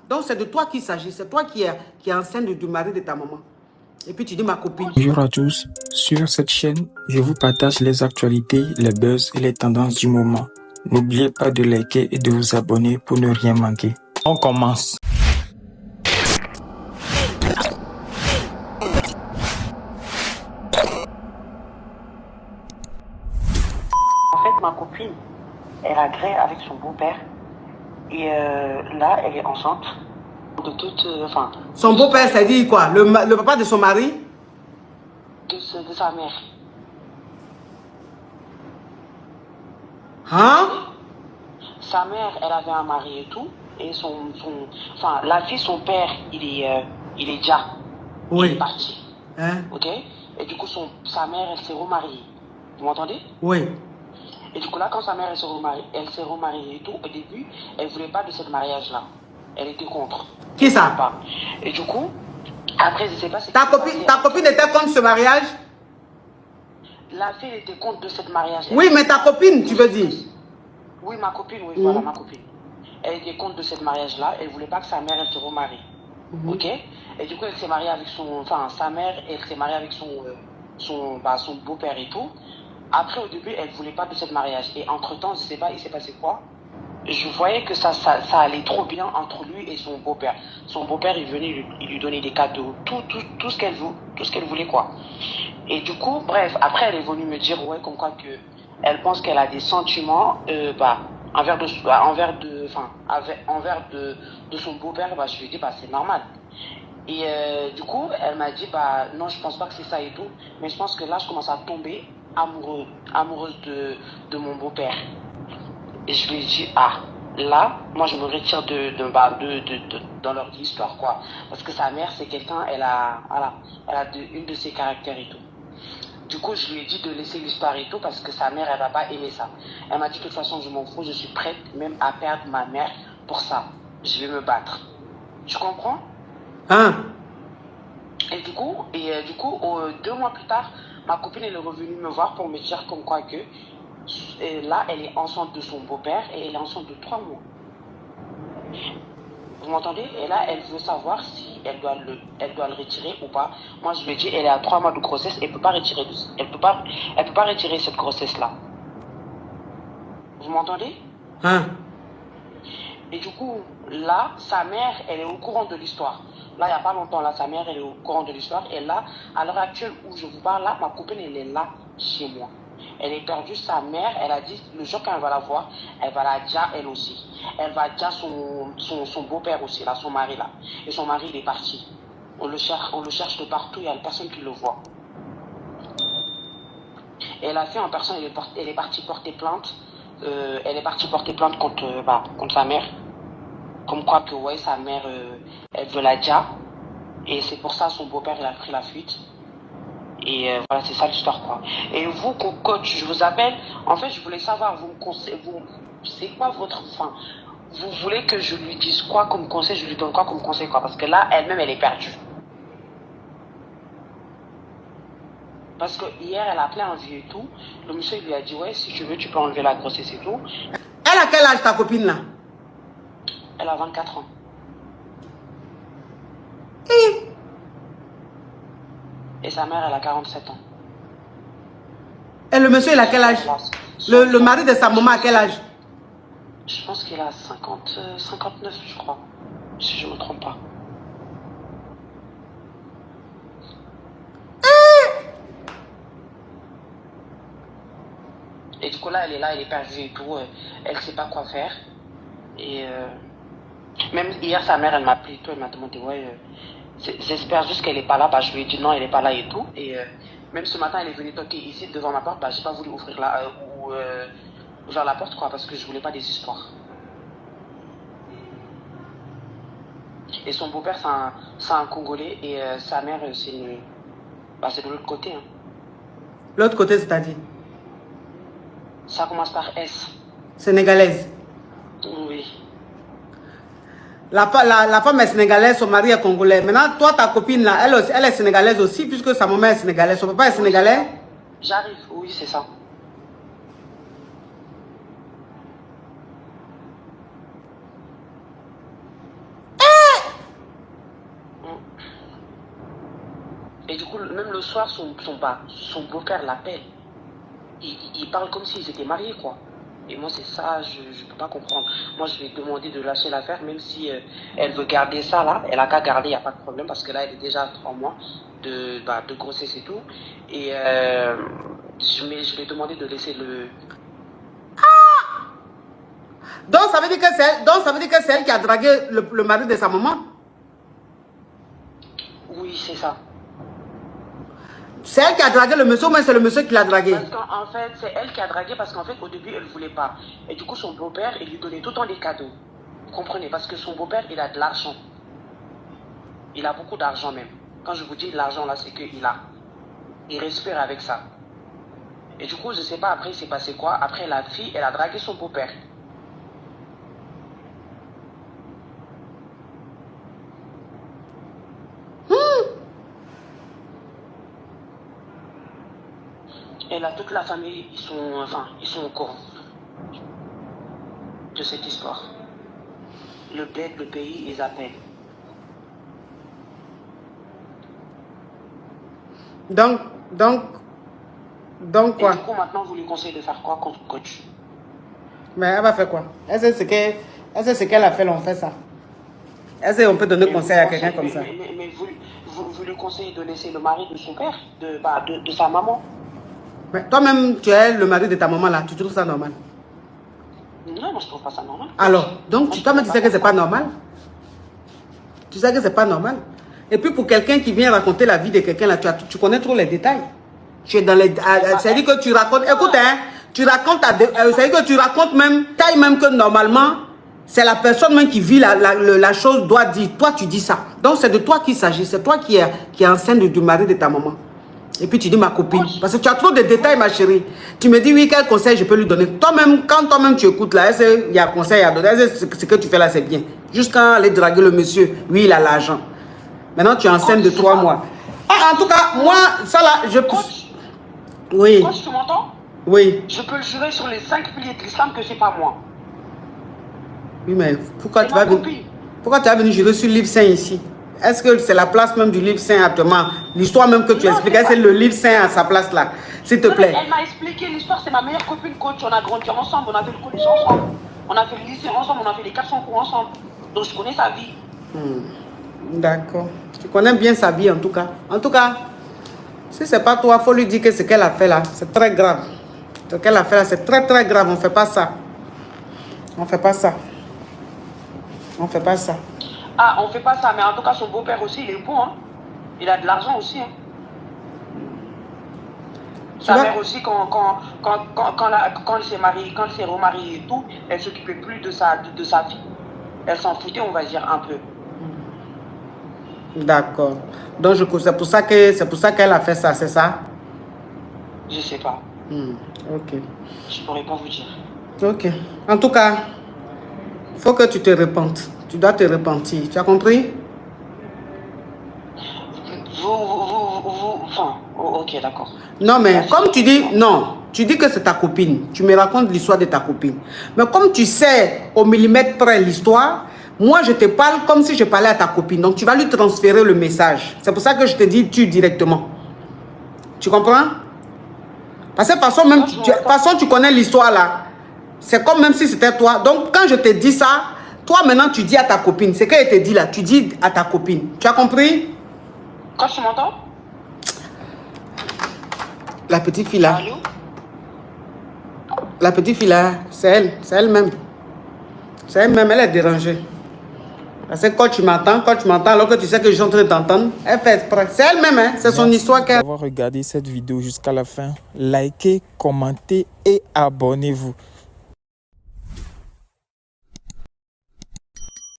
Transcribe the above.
Donc, c'est de toi qu'il s'agit. C'est toi qui est enceinte du mari de ta maman. Et puis, tu dis ma copine. Bonjour à tous. Sur cette chaîne, je vous partage les actualités, les buzz et les tendances du moment. N'oubliez pas de liker et de vous abonner pour ne rien manquer. On commence. En fait, ma copine, elle a gré avec son beau-père. Et là, elle est enceinte de toute... son beau-père, ça dit quoi? Le papa de son mari? De sa mère. Hein? Sa mère, elle avait un mari et tout. Et la fille, son père, il est déjà. Oui. Il est parti. Hein? Ok? Et du coup, sa mère, elle s'est remariée. Vous m'entendez? Oui. Et du coup, là, quand sa mère, elle s'est remariée et tout, au début, elle ne voulait pas de ce mariage-là. Elle était contre. Qui ça? Et du coup, après, je ne sais pas... Ta copine était contre ce mariage? La fille était contre de ce mariage. Oui, mais ta copine, tu veux dire? Oui, ma copine, oui, voilà, ma copine. Elle était contre de ce mariage-là. Elle ne voulait pas que sa mère, elle se remarie. Ok? Et du coup, elle s'est mariée avec sa mère, elle s'est mariée avec son beau-père et tout. Après, au début, elle ne voulait pas de ce mariage. Et entre-temps, je ne sais pas, il s'est passé quoi. Je voyais que ça allait trop bien entre lui et son beau-père. Son beau-père, il venait lui donner des cadeaux, tout ce qu'elle voulait, quoi. Et du coup, bref, après, elle est venue me dire, ouais, comme quoi que elle pense qu'elle a des sentiments envers de son beau-père. Je lui ai dit, c'est normal. Et du coup, elle m'a dit, non, je pense pas que c'est ça et tout. Mais je pense que là, je commence à tomber amoureuse de mon beau-père. Et je lui ai dit, là, moi, je me retire dans leur histoire, quoi. Parce que sa mère, c'est quelqu'un, elle a une de ses caractères et tout. Du coup, je lui ai dit de laisser l'histoire et tout, parce que sa mère, elle va pas aimer ça. Elle m'a dit, de toute façon, je m'en fous, je suis prête même à perdre ma mère pour ça. Je vais me battre. Tu comprends? Hein? Et du coup, 2 mois plus tard, ma copine, elle est revenue me voir pour me dire comme quoi que là, elle est enceinte de son beau-père et elle est enceinte de 3 mois. Vous m'entendez? Et là, elle veut savoir si elle doit le retirer ou pas. Moi, je lui ai dit, elle est à 3 mois de grossesse, elle peut pas retirer cette grossesse-là. Vous m'entendez? Hein? Et du coup, là, sa mère, elle est au courant de l'histoire. Là, il n'y a pas longtemps, là, sa mère, elle est au courant de l'histoire. Et là, à l'heure actuelle où je vous parle, là, ma copine, elle est là, chez moi. Elle est perdue, sa mère, elle a dit, le jour qu'elle va la voir, elle va la dire elle aussi. Elle va dire son beau-père aussi, là, son mari, là. Et son mari, il est parti. On le cherche de partout, il n'y a personne qui le voit. Et la fille en personne, elle est partie porter plainte. Elle est partie porter plainte contre sa mère. Comme quoi que, ouais, sa mère, elle veut la dire. Et c'est pour ça son beau-père, il a pris la fuite. Et voilà, c'est ça l'histoire, quoi. Et vous, coach, je vous appelle. En fait, je voulais savoir, c'est quoi votre... vous voulez que je lui dise quoi comme conseil? Je lui donne quoi comme conseil, quoi? Parce que là, elle-même, elle est perdue. Parce que hier, elle a appelé un vieux et tout. Le monsieur lui a dit, ouais, si tu veux, tu peux enlever la grossesse et tout. Elle a quel âge, ta copine, là? Elle a 24 ans. Et sa mère, elle a 47 ans. Et le monsieur, il a quel âge? Le mari de sa maman, a quel âge? Je pense qu'il a 59, je crois. Si je ne me trompe pas. Et du coup, là, elle est perdue et tout. Elle ne sait pas quoi faire. Et même hier, sa mère, elle m'a appelé et tout. Elle m'a demandé, ouais, j'espère juste qu'elle n'est pas là. Je lui ai dit non, elle n'est pas là et tout. Et même ce matin, elle est venue toquer ici devant ma porte. Je n'ai pas voulu ouvrir la porte, quoi, parce que je ne voulais pas des histoires. Et son beau-père, c'est un Congolais. Et sa mère, c'est de l'autre côté. Hein. L'autre côté, c'est-à-dire? Ça commence par S. Sénégalaise. Oui. La femme est sénégalaise, son mari est congolais. Maintenant, toi, ta copine, là, elle est sénégalaise aussi, puisque sa maman est sénégalaise. Son papa est sénégalais? J'arrive, oui, c'est ça. Et du coup, même le soir, son beau-père l'appelle. Il parle comme s'ils étaient mariés, quoi. Et moi, c'est ça, je ne peux pas comprendre. Moi, je vais demander de lâcher l'affaire, même si elle veut garder ça, là. Elle a qu'à garder, il n'y a pas de problème, parce que là, elle est déjà à 3 mois de grossesse et tout. Et je vais demander de laisser le... Donc, ça veut dire que c'est elle qui a dragué le mari de sa maman? Oui, c'est ça. C'est elle qui a dragué le monsieur, mais c'est le monsieur qui l'a dragué? Parce qu'en fait, c'est elle qui a dragué parce qu'en fait, au début, elle ne voulait pas. Et du coup, son beau-père, il lui donnait tout le temps des cadeaux. Vous comprenez? Parce que son beau-père, il a de l'argent. Il a beaucoup d'argent même. Quand je vous dis de l'argent, là, c'est qu'il a. Il respire avec ça. Et du coup, je ne sais pas, après, il s'est passé quoi. Après, la fille, elle a dragué son beau-père. Et là, toute la famille, ils sont au courant de cette histoire. Le bled, le pays, ils appellent. Donc quoi? Et du coup, maintenant, vous lui conseillez de faire quoi contre coach? Mais elle va faire quoi? Elle sait ce qu'elle a fait, on fait ça. Est-ce qu'on peut donner conseil à quelqu'un comme ça? Mais vous lui conseillez de laisser le mari de son père, de sa maman? Mais toi-même, tu es le mari de ta maman là, tu trouves ça normal? Non, moi je trouve pas ça normal. Alors, donc toi-même tu sais que c'est pas normal? Tu sais que c'est pas normal? Et puis pour quelqu'un qui vient raconter la vie de quelqu'un là, tu connais trop les détails. Tu es dans les... C'est-à-dire que tu racontes... Écoute, hein, tu racontes... C'est-à-dire que tu racontes même... Taille même que normalement, c'est la personne même qui vit la chose doit dire. Toi, tu dis ça. Donc c'est de toi qu'il s'agit. C'est toi qui est enceinte du mari de ta maman. Et puis tu dis ma copine. Parce que tu as trop de détails, ma chérie. Tu me dis oui, quel conseil je peux lui donner. Toi-même, quand toi-même tu écoutes là, il y a un conseil à donner. Ce que tu fais là, c'est bien. Juste quand aller draguer le monsieur, oui, il a l'argent. Maintenant, tu es enceinte de 3 mois. Ah, en tout cas, moi, ça là, je... Oui. Coach, tu m'entends? Oui. Je peux le jurer sur les 5 piliers de l'islam que c'est pas moi. Oui, mais pourquoi tu vas venir jurer sur le livre saint ici? Est-ce que c'est la place même du livre saint actuellement? L'histoire même que tu expliques, c'est le livre saint à sa place là? S'il te plaît. Elle m'a expliqué l'histoire, c'est ma meilleure copine coach. On a grandi ensemble, on a fait le collège ensemble. On a fait le lycée ensemble, on a fait les 400 cours ensemble. Donc je connais sa vie. D'accord. Tu connais bien sa vie en tout cas. En tout cas, si c'est pas toi, il faut lui dire que ce qu'elle a fait là, c'est très grave. Ce qu'elle a fait là, c'est très très grave. On ne fait pas ça. On fait pas ça. On fait pas ça. Ah, on fait pas ça, mais en tout cas, son beau-père aussi, il est bon. Hein. Il a de l'argent aussi. Hein. Sa mère aussi, quand elle s'est mariée, quand elle s'est remariée et tout, elle s'occupait plus de sa fille. Elle s'en foutait, on va dire, un peu. D'accord. Donc, c'est pour ça qu'elle a fait ça, c'est ça? Je sais pas. Ok. Je pourrais pas vous dire. Ok. En tout cas, il faut que tu te repentes. Tu dois te repentir. Tu as compris? Enfin, ok, d'accord. Non, mais comme tu dis, non, tu dis que c'est ta copine. Tu me racontes l'histoire de ta copine. Mais comme tu sais au millimètre près l'histoire, moi, je te parle comme si je parlais à ta copine. Donc, tu vas lui transférer le message. C'est pour ça que je te dis tu directement. Tu comprends? Parce que de toute façon, tu connais l'histoire là. C'est comme même si c'était toi. Donc, quand je te dis ça, toi, maintenant, tu dis à ta copine. C'est qu'elle te dit là. Tu dis à ta copine. Tu as compris? Quand tu m'entends? La petite fille là. Allô? La petite fille là, c'est elle. C'est elle-même. C'est elle-même. Elle est dérangée. Parce que quand tu m'entends, alors que tu sais que je suis en train de t'entendre, elle fait exprès. C'est elle-même, hein? C'est son histoire qu'elle... Merci d'avoir regardé cette vidéo jusqu'à la fin. Likez, commentez et abonnez-vous.